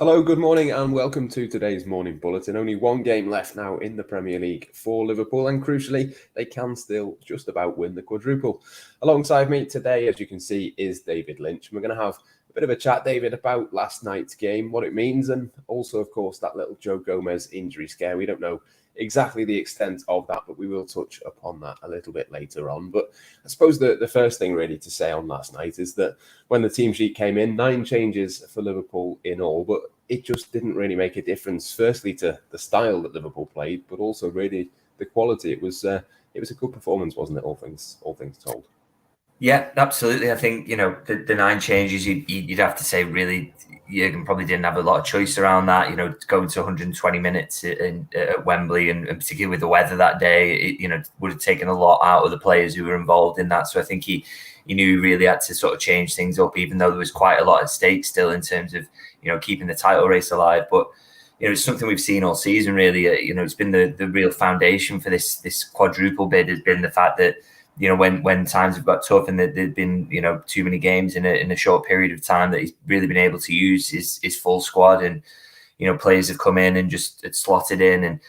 Hello, good morning, and welcome to today's morning bulletin. Only one game left now in the Premier League for Liverpool, and crucially, they can still just about win the quadruple. Alongside me today, as you can see, is David Lynch. And we're going to have a bit of a chat, David, about last night's game, what it means, and also, of course, that little Joe Gomez injury scare. We don't know exactly the extent of that, but we will touch upon that a little bit later on. But I suppose the first thing really to say on last night is that when the team sheet came in, 9 changes for Liverpool in all, but it just didn't really make a difference. Firstly, to the style that Liverpool played, but also really the quality. It was a good performance, wasn't it? All things told. Yeah, absolutely. I think the 9 changes. You'd have to say really, Jurgen probably didn't have a lot of choice around that. Going to 120 minutes at Wembley, and particularly with the weather that day, it would have taken a lot out of the players who were involved in that. So I think he knew he really had to sort of change things up, even though there was quite a lot at stake still in terms of keeping the title race alive. But it's something we've seen all season. Really, it's been the real foundation for this quadruple bid has been the fact that when times have got tough and there've been too many games in a short period of time, that he's really been able to use his full squad, and players have come in and just slotted in. And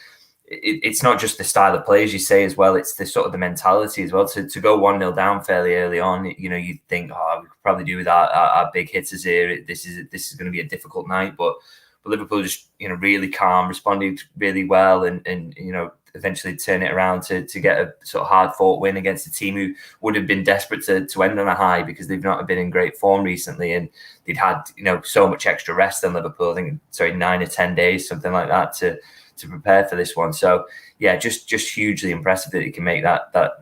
it's not just the style of play, as you say, as well. It's the sort of the mentality as well. To go 1-0 down fairly early on, you'd think, we could probably do with our big hitters here. This is going to be a difficult night, but Liverpool just really calm, responded really well, and eventually turn it around to get a sort of hard-fought win against a team who would have been desperate to end on a high, because they've not been in great form recently, and they'd had so much extra rest than Liverpool. I think 9 or 10 days, something like that, to prepare for this one. So yeah, just hugely impressive that he can make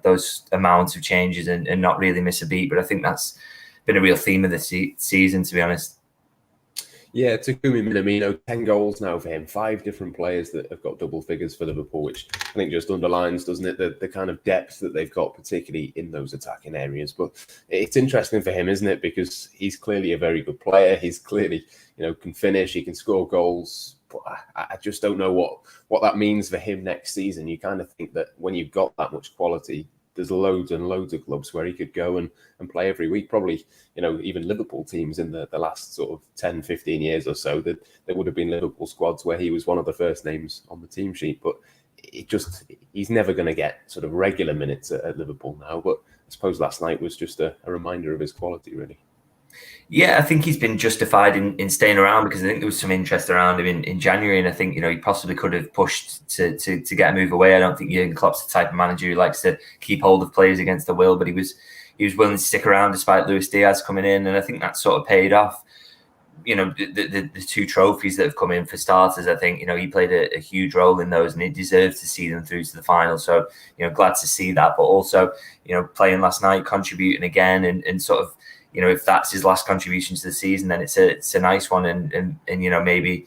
those amounts of changes and not really miss a beat. But I think that's been a real theme of the season, to be honest. Yeah, Takumi Minamino, 10 goals now for him. 5 different players that have got double figures for Liverpool, which I think just underlines, doesn't it, the kind of depth that they've got, particularly in those attacking areas. But it's interesting for him, isn't it? Because he's clearly a very good player. He's clearly, can finish. He can score goals. But I just don't know what that means for him next season. You kind of think that when you've got that much quality, there's loads and loads of clubs where he could go and play every week. Probably, even Liverpool teams in the last sort of 10, 15 years or so, that there would have been Liverpool squads where he was one of the first names on the team sheet. But he's never going to get sort of regular minutes at Liverpool now. But I suppose last night was just a reminder of his quality, really. Yeah, I think he's been justified in staying around, because I think there was some interest around him in January, and I think he possibly could have pushed to get a move away. I don't think Jurgen Klopp's the type of manager who likes to keep hold of players against their will, but he was willing to stick around despite Luis Diaz coming in, and I think that sort of paid off. The 2 trophies that have come in for starters, I think he played a huge role in those, and he deserved to see them through to the final. So glad to see that, but also playing last night, contributing again, and sort of. If that's his last contribution to the season, then it's a nice one, and maybe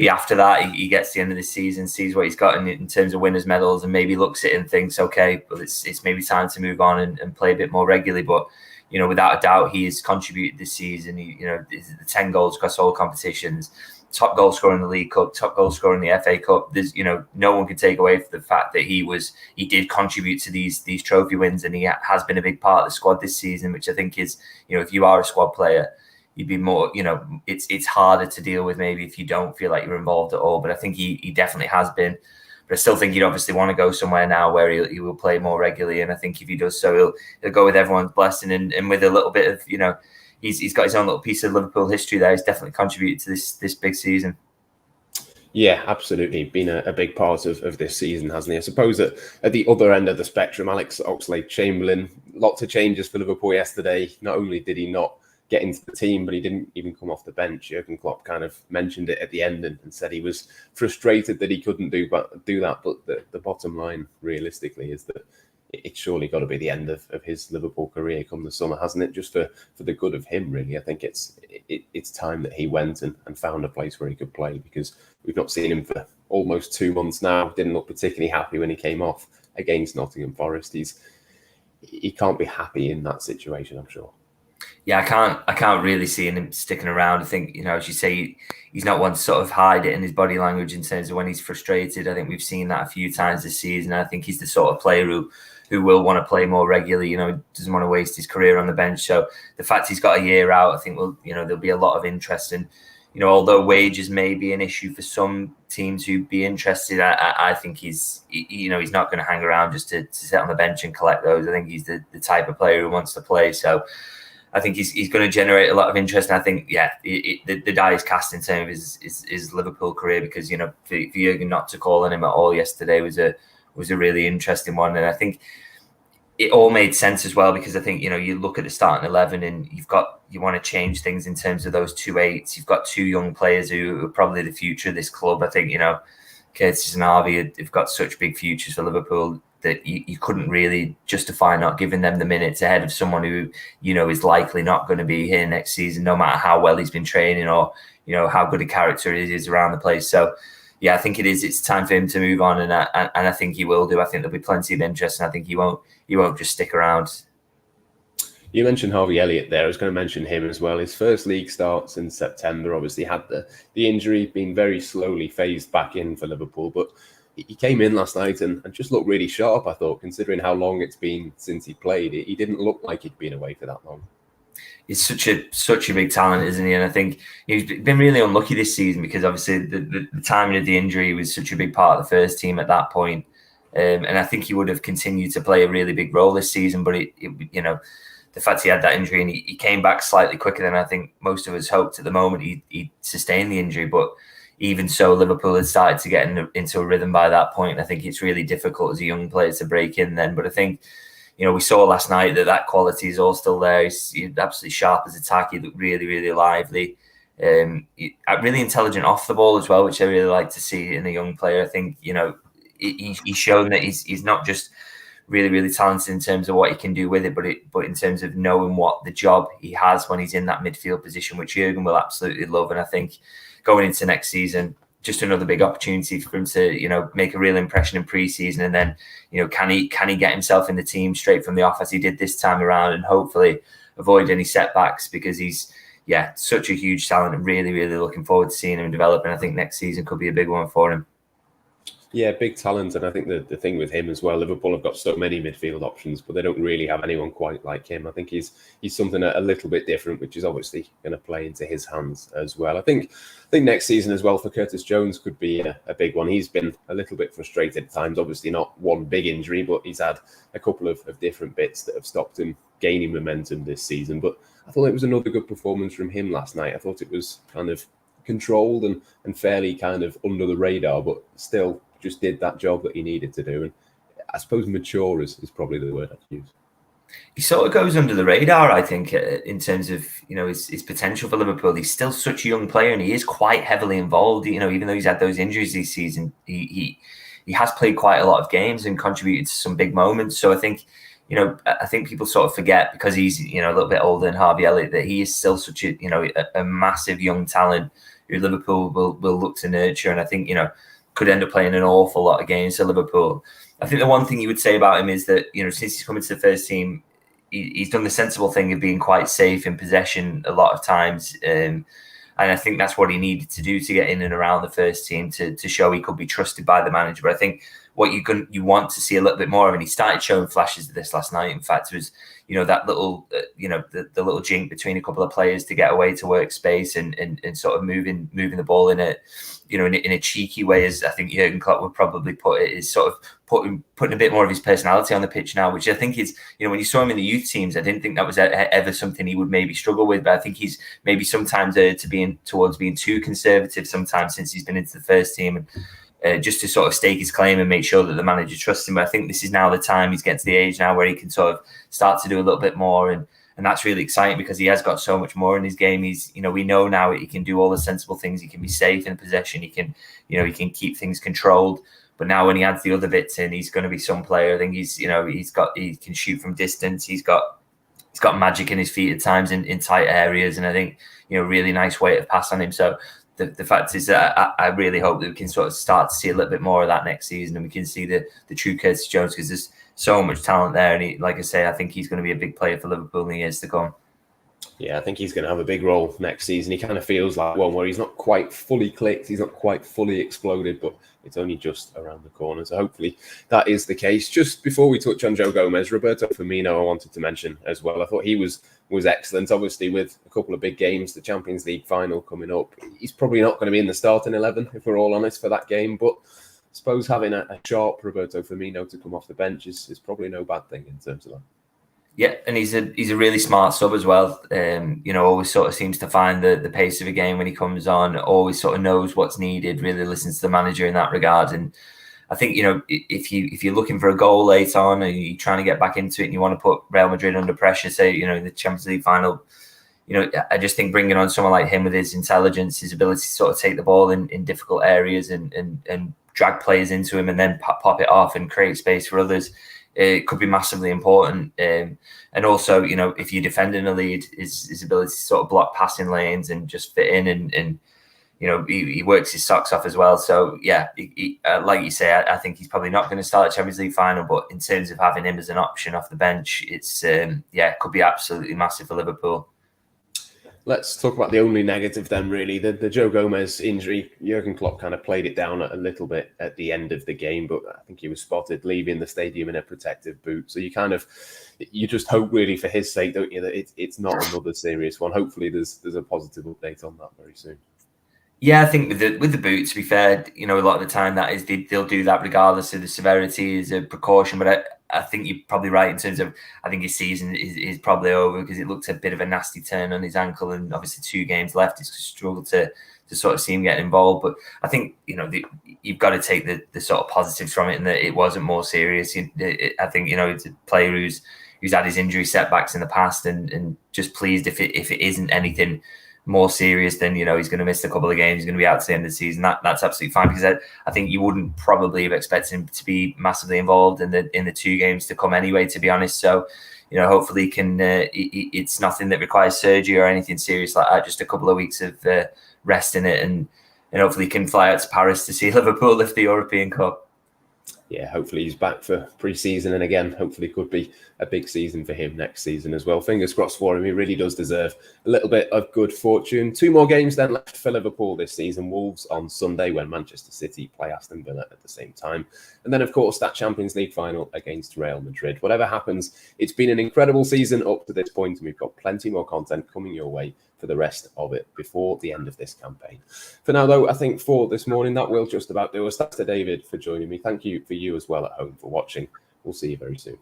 after that he gets to the end of the season, sees what he's got in terms of winners' medals, and maybe looks at it and thinks, okay, well it's maybe time to move on and play a bit more regularly. But without a doubt, he has contributed this season. The 10 goals across all competitions, top goal scorer in the League Cup, top goal scorer in the FA Cup. There's no one can take away from the fact that he did contribute to these trophy wins, and he has been a big part of the squad this season, which I think is, if you are a squad player, you'd be more, it's harder to deal with maybe if you don't feel like you're involved at all. But I think he definitely has been. But I still think he'd obviously want to go somewhere now where he will play more regularly, and I think if he does so, he'll go with everyone's blessing, and with a little bit of He's got his own little piece of Liverpool history there. He's definitely contributed to this big season. Yeah, absolutely. Been a big part of this season, hasn't he? I suppose that at the other end of the spectrum, Alex Oxlade-Chamberlain, lots of changes for Liverpool yesterday. Not only did he not get into the team, but he didn't even come off the bench. Jurgen Klopp kind of mentioned it at the end and said he was frustrated that he couldn't do that. But the bottom line, realistically, is that it's surely got to be the end of his Liverpool career come the summer, hasn't it? Just for the good of him, really. I think it's time that he went and found a place where he could play, because we've not seen him for almost 2 months now. Didn't look particularly happy when he came off against Nottingham Forest. He can't be happy in that situation, I'm sure. Yeah, I can't really see him sticking around. I think, as you say, he's not one to sort of hide it in his body language in terms of when he's frustrated. I think we've seen that a few times this season. I think he's the sort of player who will want to play more regularly. Doesn't want to waste his career on the bench. So the fact he's got a year out, I think there'll be a lot of interest in although wages may be an issue for some teams who'd be interested, I think he's not going to hang around just to sit on the bench and collect those. I think he's the type of player who wants to play. So I think he's going to generate a lot of interest. And I think, the die is cast in terms of his Liverpool career, because, for Jurgen not to call on him at all yesterday was a really interesting one. And I think it all made sense as well, because I think, you look at the starting 11 and you want to change things in terms of those 2-8s. You've got two young players who are probably the future of this club. I think, Curtis and Harvey have got such big futures for Liverpool that you couldn't really justify not giving them the minutes ahead of someone who, is likely not going to be here next season, no matter how well he's been training or, how good a character he is around the place. So, yeah, I think it's time for him to move on, and I think he will do. I think there'll be plenty of interest, and I think he won't just stick around. You mentioned Harvey Elliott there. I was going to mention him as well. His first league starts in September. Obviously had the injury, been very slowly phased back in for Liverpool, but he came in last night and just looked really sharp, I thought, considering how long it's been since he played. He didn't look like he'd been away for that long. He's such a big talent, isn't he? And I think he's been really unlucky this season, because obviously the timing of the injury was such a big part of the first team at that point. And I think he would have continued to play a really big role this season. But the fact he had that injury and he came back slightly quicker than I think most of us hoped at the moment, he sustained the injury. But even so, Liverpool had started to get into a rhythm by that point. I think it's really difficult as a young player to break in then. But I think, we saw last night that quality is all still there. He's absolutely sharp as attack. He looked really, really lively. Really intelligent off the ball as well, which I really like to see in a young player. I think, he's shown that he's not just really, really talented in terms of what he can do with it, but in terms of knowing what the job he has when he's in that midfield position, which Jurgen will absolutely love. And I think going into next season, just another big opportunity for him to, make a real impression in pre-season. And then, can he get himself in the team straight from the off as he did this time around, and hopefully avoid any setbacks, because he's, such a huge talent, and really, really looking forward to seeing him develop. And I think next season could be a big one for him. Yeah, big talent. And I think the thing with him as well, Liverpool have got so many midfield options, but they don't really have anyone quite like him. I think he's something a little bit different, which is obviously going to play into his hands as well. I think next season as well for Curtis Jones could be a big one. He's been a little bit frustrated at times, obviously not one big injury, but he's had a couple of different bits that have stopped him gaining momentum this season. But I thought it was another good performance from him last night. I thought it was kind of controlled and fairly kind of under the radar, but still just did that job that he needed to do. And I suppose mature is probably the word I'd use. He sort of goes under the radar, I think, in terms of, his potential for Liverpool. He's still such a young player, and he is quite heavily involved. Even though he's had those injuries this season, he has played quite a lot of games and contributed to some big moments. So I think, I think people sort of forget, because he's, a little bit older than Harvey Elliott, that he is still such a massive young talent who Liverpool will look to nurture. And I think, could end up playing an awful lot of games for Liverpool. I think the one thing you would say about him is that, since he's come into the first team, he's done the sensible thing of being quite safe in possession a lot of times. And I think that's what he needed to do to get in and around the first team to show he could be trusted by the manager. But I think what you want to see a little bit more of, and he started showing flashes of this last night. In fact, it was, that little, the little jink between a couple of players to get away to work space and sort of moving the ball in a cheeky way, as I think Jurgen Klopp would probably put it, is sort of putting a bit more of his personality on the pitch now, which I think is, when you saw him in the youth teams, I didn't think that was ever something he would maybe struggle with. But I think he's maybe sometimes towards being too conservative sometimes since he's been into the first team, and just to sort of stake his claim and make sure that the manager trusts him. But I think this is now the time he's getting to the age now where he can sort of start to do a little bit more, and that's really exciting, because he has got so much more in his game. He's, we know now he can do all the sensible things. He can be safe in possession. He can, he can keep things controlled. But now when he adds the other bits in, he's going to be some player. I think he can shoot from distance. He's got magic in his feet at times in tight areas, and I think, really nice weight of pass on him. So the fact is that I really hope that we can sort of start to see a little bit more of that next season, and we can see the true Curtis Jones, because there's so much talent there. And like I say, I think he's going to be a big player for Liverpool in the years to come. Yeah, I think he's going to have a big role next season. He kind of feels like one where he's not quite fully clicked, he's not quite fully exploded, but it's only just around the corner. So hopefully that is the case. Just before we touch on Joe Gomez, Roberto Firmino I wanted to mention as well. I thought he was excellent. Obviously, with a couple of big games, the Champions League final coming up, he's probably not going to be in the starting 11, if we're all honest, for that game. But I suppose having a sharp Roberto Firmino to come off the bench is probably no bad thing in terms of that. Yeah, and he's a really smart sub as well. Always sort of seems to find the pace of a game when he comes on. Always sort of knows what's needed. Really listens to the manager in that regard. And I think if you're looking for a goal late on and you're trying to get back into it and you want to put Real Madrid under pressure, say in the Champions League final, I just think bringing on someone like him with his intelligence, his ability to sort of take the ball in difficult areas and drag players into him and then pop it off and create space for others. It could be massively important. And also, if you're defending a lead, his ability to sort of block passing lanes and just fit in and he works his socks off as well. So, yeah, like you say, I think he's probably not going to start the Champions League final, but in terms of having him as an option off the bench, it's, it could be absolutely massive for Liverpool. Let's talk about the only negative then, really. The Joe Gomez injury. Jurgen Klopp kind of played it down a little bit at the end of the game, but I think he was spotted leaving the stadium in a protective boot. So you just hope really for his sake, don't you, that it's not another serious one. Hopefully there's a positive update on that very soon. Yeah, I think with the boot, to be fair, a lot of the time they'll do that regardless of the severity as a precaution. But I think you're probably right in terms of I think his season is probably over because it looked a bit of a nasty turn on his ankle, and obviously 2 games left. He's struggled to sort of see him getting involved. But I think you've got to take the sort of positives from it, and that it wasn't more serious. I think it's a player who's had his injury setbacks in the past, and just pleased if it isn't anything more serious than he's going to miss a couple of games, he's going to be out to the end of the season. That's absolutely fine, because I think you wouldn't probably have expected him to be massively involved in the 2 games to come anyway, to be honest. So hopefully he can it's nothing that requires surgery or anything serious like that, just a couple of weeks of rest in it, and hopefully he can fly out to Paris to see Liverpool lift the European Cup. Yeah, hopefully he's back for pre-season, and again, hopefully could be a big season for him next season as well. Fingers crossed for him. He really does deserve a little bit of good fortune. 2 more games then left for Liverpool this season. Wolves on Sunday, when Manchester City play Aston Villa at the same time. And then, of course, that Champions League final against Real Madrid. Whatever happens, it's been an incredible season up to this point, and we've got plenty more content coming your way for the rest of it before the end of this campaign. For now, though, I think for this morning, that will just about do us. Thanks to David for joining me. Thank you for you as well at home for watching. We'll see you very soon.